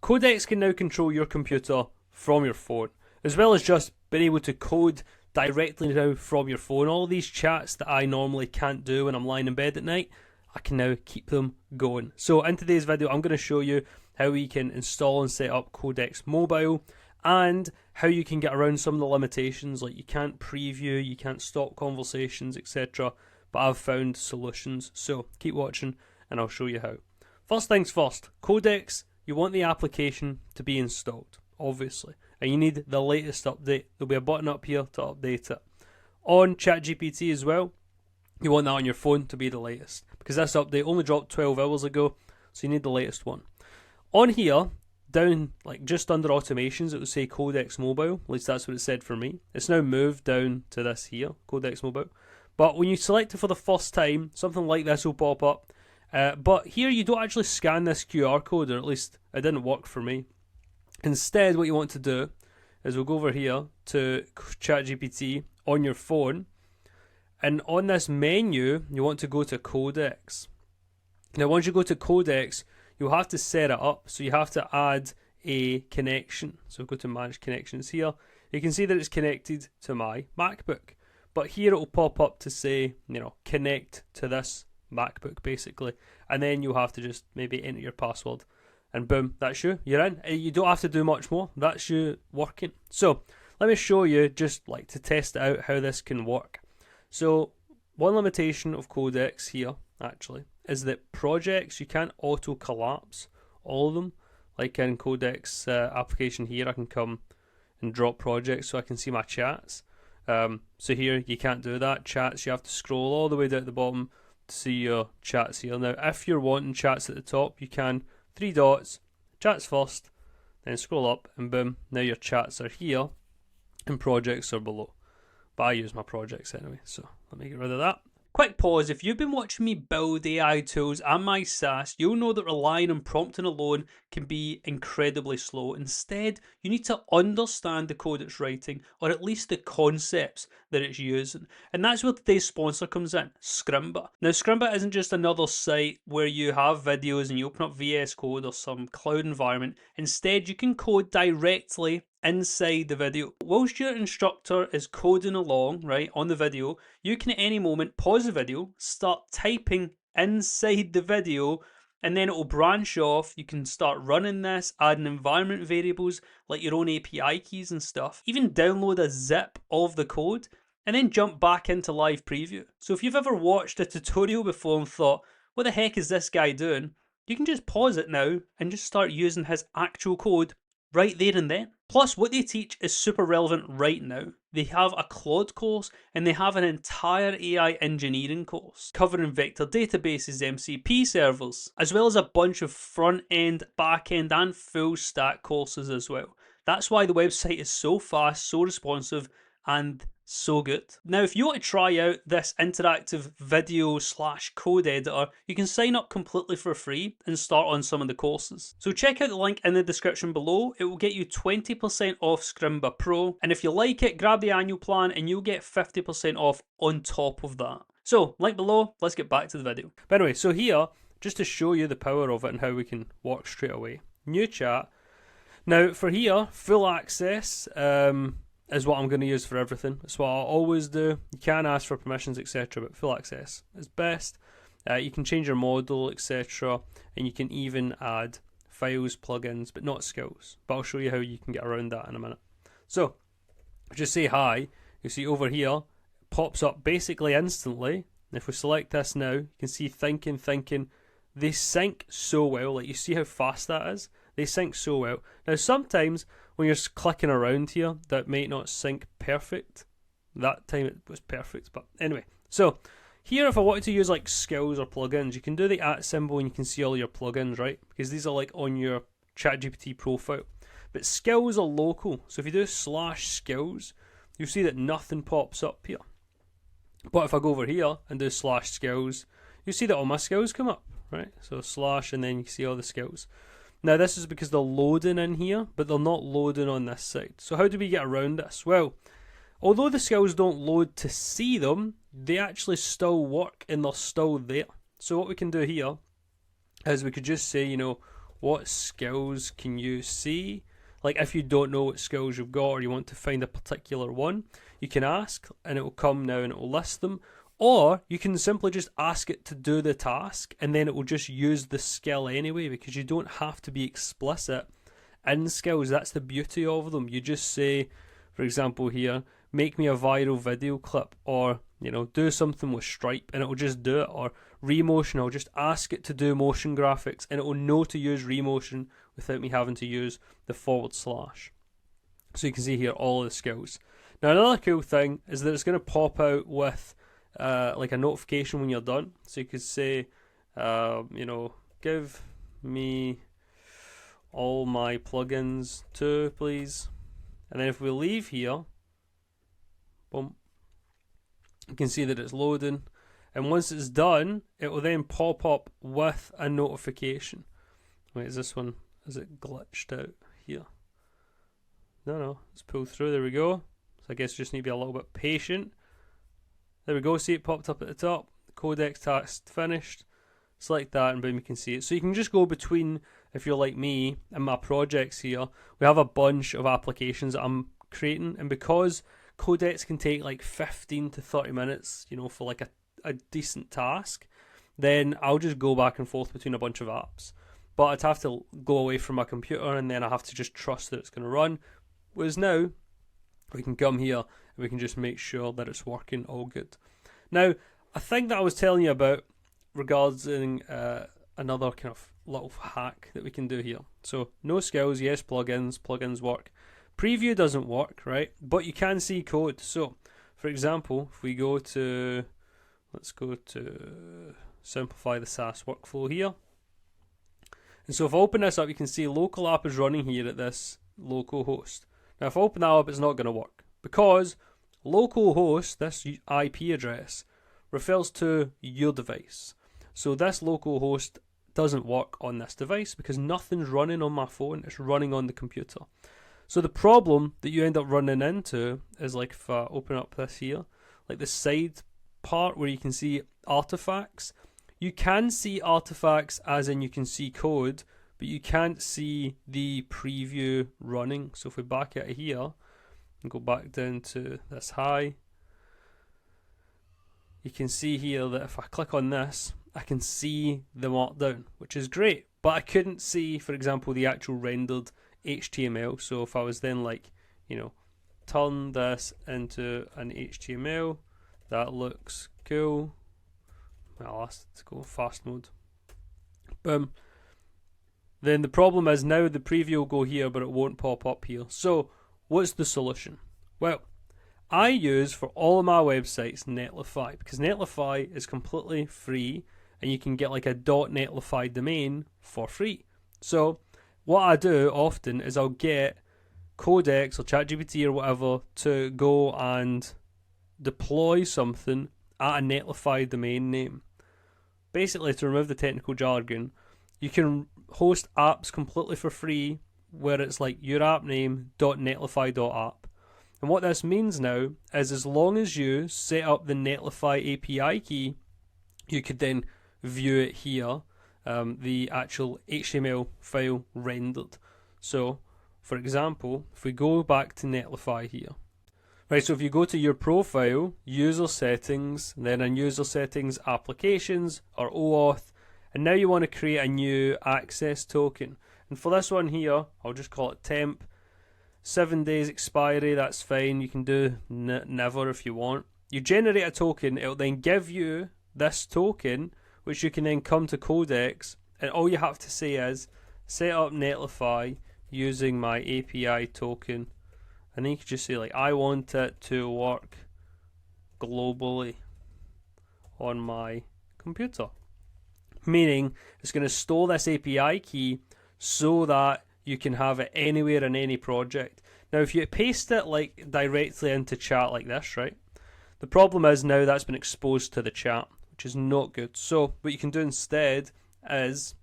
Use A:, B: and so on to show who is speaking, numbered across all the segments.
A: Codex can now control your computer from your phone, as well as just being able to code directly now from your phone. All these chats that I normally can't do when I'm lying in bed at night, I can now keep them going. So in today's video, I'm going to show you how we can install and set up Codex Mobile, and how you can get around some of the limitations, like you can't preview, you can't stop conversations, etc. But I've found solutions. So keep watching and I'll show you how. First things first, Codex, you want the application to be installed, obviously. And you need the latest update. There'll be a button up here to update it. On ChatGPT as well, you want that on your phone to be the latest, because this update only dropped 12 hours ago, so you need the latest one. On here, down like just under automations, it will say Codex Mobile. At least that's what it said for me. It's now moved down to this here, Codex Mobile. But when you select it for the first time, something like this will pop up. But here you don't actually scan this QR code, or at least it didn't work for me. Instead, what you want to do is we'll go over here to ChatGPT on your phone, and on this menu you want to go to Codex. Now once you go to Codex, you'll have to set it up, so you have to add a connection. So go to manage connections here. You can see that it's connected to my MacBook, but here it will pop up to say, connect to this MacBook basically, and then you'll have to just maybe enter your password, and boom, that's you, you're in. You don't have to do much more, that's you working. So let me show you, just like to test out how this can work. So one limitation of Codex here actually is that projects, you can't auto collapse all of them. Like in Codex application here, I can come and drop projects so I can see my chats. So here you can't do that. Chats, you have to scroll all the way down to the bottom to see your chats here. Now if you're wanting chats at the top, you can 3 dots, chats first, then scroll up, and boom, now your chats are here and projects are below. But I use my projects anyway, so let me get rid of that. Quick pause, if you've been watching me build AI tools and my SaaS, you'll know that relying on prompting alone can be incredibly slow. Instead, you need to understand the code it's writing, or at least the concepts that it's using. And that's where today's sponsor comes in, Scrimba. Now Scrimba isn't just another site where you have videos and you open up VS Code or some cloud environment. Instead, you can code directly inside the video. Whilst your instructor is coding along, right, on the video, you can at any moment pause the video, start typing inside the video, and then it will branch off. You can start running this, adding environment variables like your own API keys and stuff, even download a zip of the code, and then jump back into live preview. So if you've ever watched a tutorial before and thought, what the heck is this guy doing? You can just pause it now and just start using his actual code right there and then. Plus, what they teach is super relevant right now. They have a Claude course, and they have an entire AI engineering course covering vector databases, MCP servers, as well as a bunch of front-end, back-end, and full-stack courses as well. That's why the website is so fast, so responsive, and so good. Now, if you want to try out this interactive video / code editor, you can sign up completely for free and start on some of the courses. So check out the link in the description below. It will get you 20% off Scrimba Pro, and if you like it, grab the annual plan and you'll get 50% off on top of that. So link below, let's get back to the video. But anyway, so here, just to show you the power of it and how we can work straight away. New chat. Now for here, full access, is what I'm going to use for everything. That's what I always do. You can ask for permissions, etc., but full access is best. You can change your model, etc., and you can even add files, plugins, but not skills. But I'll show you how you can get around that in a minute. So, just say hi. You see over here, it pops up basically instantly. And if we select this now, you can see thinking. They sync so well. Like, you see how fast that is? They sync so well. Now, sometimes when you're clicking around here, that might not sync perfect. That time it was perfect, but anyway. So here, if I wanted to use like skills or plugins, you can do the @ symbol and you can see all your plugins, right? Because these are like on your ChatGPT profile. But skills are local. So if you do /skills, you'll see that nothing pops up here. But if I go over here and do /skills, you'll see that all my skills come up, right? So / and then you can see all the skills. Now this is because they're loading in here, but they're not loading on this side. So how do we get around this? Well, although the skills don't load to see them, they actually still work and they're still there. So what we can do here is we could just say, what skills can you see? Like if you don't know what skills you've got or you want to find a particular one, you can ask and it will come now and it will list them. Or you can simply just ask it to do the task and then it will just use the skill anyway, because you don't have to be explicit in skills. That's the beauty of them. You just say, for example here, make me a viral video clip, or do something with Stripe and it will just do it. Or Remotion, I'll just ask it to do motion graphics and it will know to use Remotion without me having to use the /. So you can see here all of the skills. Now another cool thing is that it's going to pop out with like a notification when you're done. So you could say, give me all my plugins too, please. And then if we leave here, boom, you can see that it's loading. And once it's done, it will then pop up with a notification. Wait, is this one, is it glitched out here? No, let's pull through. There we go. So I guess you just need to be a little bit patient. There we go. See, it popped up at the top. Codex task finished. Select that and boom, you can see it. So you can just go between, if you're like me, and my projects here. We have a bunch of applications that I'm creating, and because Codex can take like 15 to 30 minutes, for like a decent task, then I'll just go back and forth between a bunch of apps. But I'd have to go away from my computer and then I have to just trust that it's going to run. Whereas now, we can come here and we can just make sure that it's working all good. Now, a thing that I was telling you about regarding another kind of little hack that we can do here. So, no skills, yes, plugins work. Preview doesn't work, right? But you can see code. So, for example, if we go to, let's go to simplify the SaaS workflow here. And so if I open this up, you can see local app is running here at this localhost. Now if I open that up, it's not going to work because localhost, this IP address, refers to your device. So this localhost doesn't work on this device because nothing's running on my phone, it's running on the computer. So the problem that you end up running into is, like, if I open up this here, like the side part where you can see artifacts, you can see artifacts as in you can see code, but you can't see the preview running. So if we back out of here and go back down to this high, you can see here that if I click on this, I can see the markdown, which is great, but I couldn't see, for example, the actual rendered HTML. So if I was then like, turn this into an HTML, that looks cool. Well, let's go fast mode. Boom. Then the problem is now the preview will go here, but it won't pop up here. So what's the solution? Well, I use for all of my websites Netlify, because Netlify is completely free and you can get like a .netlify domain for free. So what I do often is I'll get Codex or ChatGPT or whatever to go and deploy something at a Netlify domain name. Basically, to remove the technical jargon, you can host apps completely for free where it's like your app name .netlify.app. And what this means now is as long as you set up the Netlify API key, you could then view it here, the actual HTML file rendered. So, for example, if we go back to Netlify here, right, so if you go to your profile, user settings, then in user settings, applications or OAuth, and now you want to create a new access token. And for this one here, I'll just call it temp. 7 days expiry, that's fine. You can do never if you want. You generate a token, it'll then give you this token, which you can then come to Codex, and all you have to say is set up Netlify using my API token. And then you can just say, like, I want it to work globally on my computer. Meaning, it's going to store this API key so that you can have it anywhere in any project. Now, if you paste it like directly into chat like this, right? The problem is now that's been exposed to the chat, which is not good. So what you can do instead is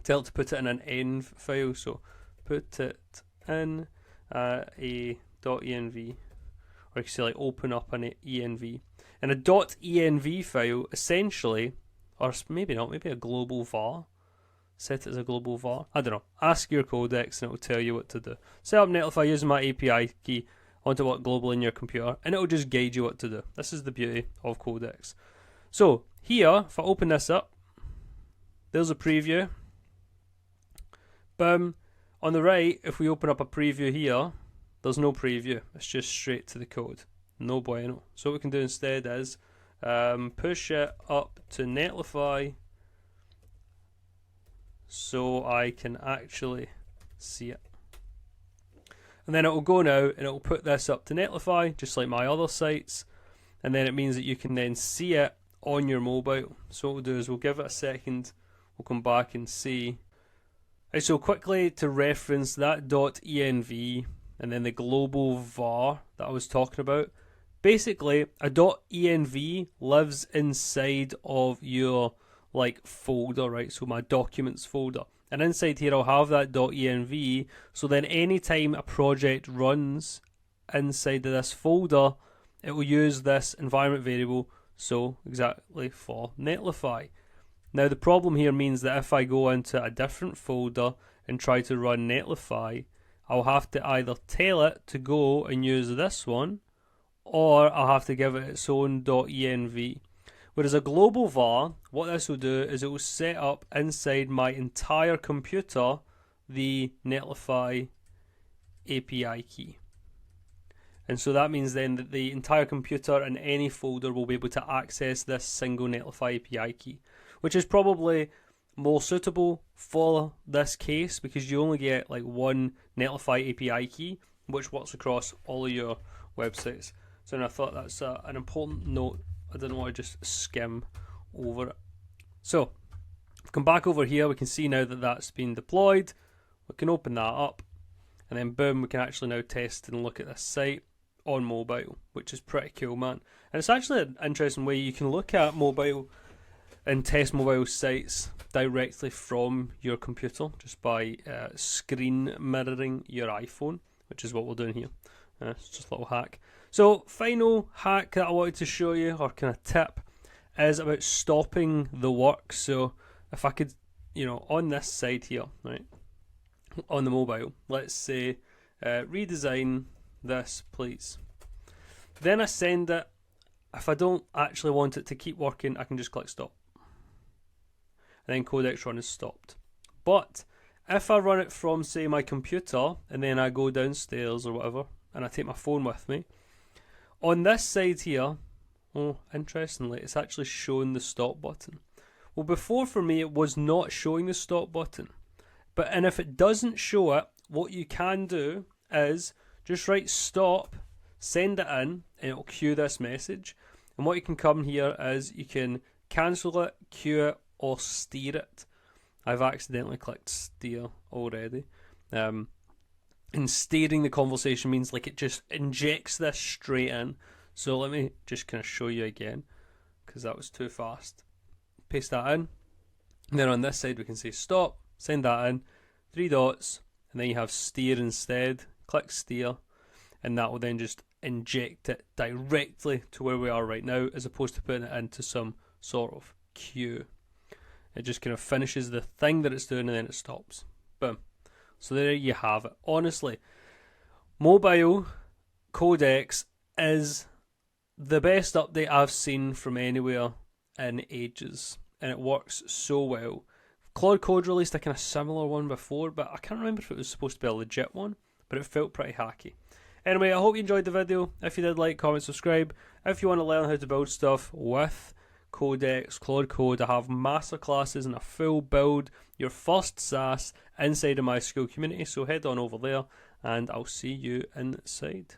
A: tell it to put it in an env file. So put it in a .env, or you can say like open up an env. And a .env file essentially, or maybe not, maybe a global var. set it as a global var. I don't know. Ask your Codex and it will tell you what to do. Set up Netlify using my API key onto what global in your computer, and it will just guide you what to do. This is the beauty of Codex. So here, if I open this up, there's a preview. Boom. On the right, if we open up a preview here, there's no preview. It's just straight to the code. No bueno. So what we can do instead is push it up to Netlify so I can actually see it. And then it will go now and it will put this up to Netlify, just like my other sites. And then it means that you can then see it on your mobile. So what we'll do is we'll give it a second. We'll come back and see. Right, so quickly to reference that .env and then the global var that I was talking about. Basically, a .env lives inside of your folder, right? So my documents folder. And inside here I'll have that .env, so then anytime a project runs inside of this folder, it will use this environment variable, so exactly for Netlify. Now the problem here means that if I go into a different folder and try to run Netlify, I'll have to either tell it to go and use this one, or I'll have to give it its own .env. Whereas a global var, what this will do is it will set up inside my entire computer the Netlify API key. And so that means then that the entire computer in any folder will be able to access this single Netlify API key, which is probably more suitable for this case because you only get one Netlify API key, which works across all of your websites. So I thought that's an important note. I didn't want to just skim over it. So, come back over here, we can see now that that's been deployed. We can open that up, and then boom, we can actually now test and look at this site on mobile, which is pretty cool, man. And it's actually an interesting way you can look at mobile and test mobile sites directly from your computer, just by screen mirroring your iPhone, which is what we're doing here. It's just a little hack. So, final hack that I wanted to show you, or kind of tip, is about stopping the work. So, if I could, on this side here, right, on the mobile, let's say, redesign this, please. Then I send it. If I don't actually want it to keep working, I can just click stop. And then Codex Run is stopped. But, if I run it from, say, my computer, and then I go downstairs or whatever, and I take my phone with me, on this side here, interestingly, it's actually showing the stop button. Well, before for me, it was not showing the stop button. And if it doesn't show it, what you can do is just write stop, send it in, and it'll queue this message. And what you can come here is you can cancel it, queue it, or steer it. I've accidentally clicked steer already. And steering the conversation means it just injects this straight in. So let me just kind of show you again, because that was too fast. Paste that in. And then on this side we can say stop, send that in, 3 dots, and then you have steer instead. Click steer, and that will then just inject it directly to where we are right now, as opposed to putting it into some sort of queue. It just kind of finishes the thing that it's doing and then it stops. Boom. So there you have it. Honestly, mobile Codex is the best update I've seen from anywhere in ages, and it works so well. Claude Code released a kind of similar one before, but I can't remember if it was supposed to be a legit one, but it felt pretty hacky. Anyway, I hope you enjoyed the video. If you did, like, comment, subscribe. If you want to learn how to build stuff with Codex, Claude Code, I have masterclasses and a full build your first SaaS inside of my school community, so head on over there and I'll see you inside.